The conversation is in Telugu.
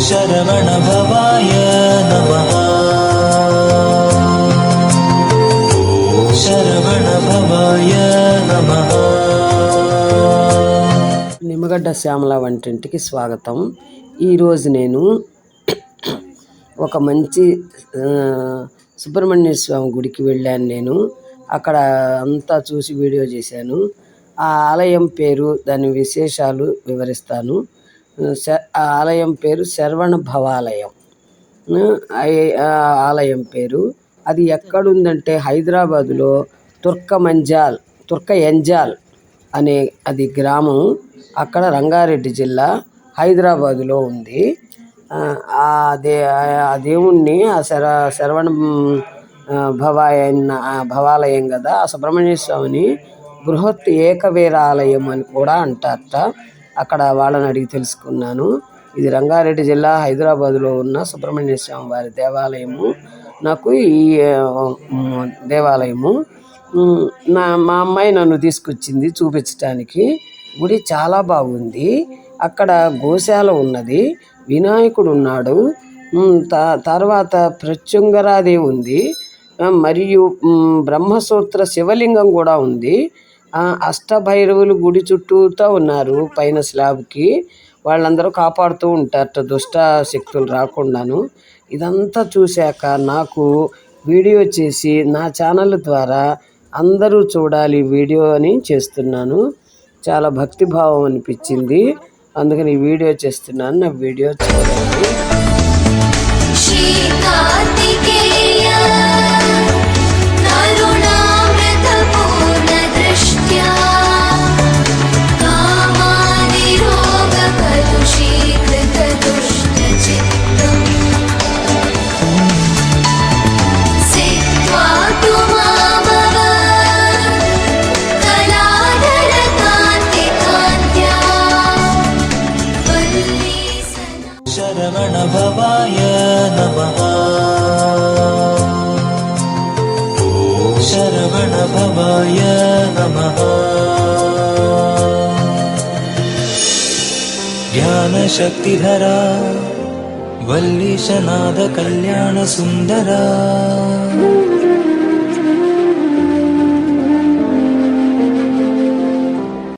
शरवणभवाय नमः। शरवणभवाय नमः। నిమ్మగడ్డ శ్యామల వంటింటికి స్వాగతం। ఈరోజు నేను ఒక మంచి సుబ్రహ్మణ్య స్వామి గుడికి వెళ్ళాను। నేను అక్కడ అంతా చూసి వీడియో చేశాను। ఆ ఆలయం పేరు, దాని విశేషాలు వివరిస్తాను। ఆ ఆలయం పేరు శరవణ భవాలయం। ఆలయం పేరు అది ఎక్కడుందంటే హైదరాబాదులో తుర్క ఎంజాల్ అనే అది గ్రామం, అక్కడ రంగారెడ్డి జిల్లా హైదరాబాదులో ఉంది। ఆ దేవుణ్ణి శరవణ భవాలయం కదా, ఆ సుబ్రహ్మణ్య స్వామిని బృహత్ ఏకవీరాలయం అని కూడా అంటారట। అక్కడ వాళ్ళని అడిగి తెలుసుకున్నాను। ఇది రంగారెడ్డి జిల్లా హైదరాబాదులో ఉన్న సుబ్రహ్మణ్య స్వామి వారి దేవాలయము। నాకు ఈ దేవాలయము మా అమ్మాయి నన్ను తీసుకొచ్చింది చూపించడానికి। గుడి చాలా బాగుంది। అక్కడ గోశాల ఉన్నది, వినాయకుడు ఉన్నాడు, తర్వాత ప్రత్యుంగరాదేవి ఉంది, మరియు బ్రహ్మసూత్ర శివలింగం కూడా ఉంది। అష్టభైరవులు గుడి చుట్టూతో ఉన్నారు పైన స్లాబ్కి, వాళ్ళందరూ కాపాడుతూ ఉంటారట దుష్ట శక్తులు రాకుండాను। ఇదంతా చూశాక నాకు వీడియో చేసి నా ఛానల్ ద్వారా అందరూ చూడాలి వీడియో అని చేస్తున్నాను। చాలా భక్తిభావం అనిపించింది, అందుకని ఈ వీడియో చేస్తున్నాను। నా వీడియో చూడండి। शरवणभवाय नमः। शरवणभवाय नमः। ज्ञानशक्तिधरा वल्लीशनाद कल्याण सुंदरा।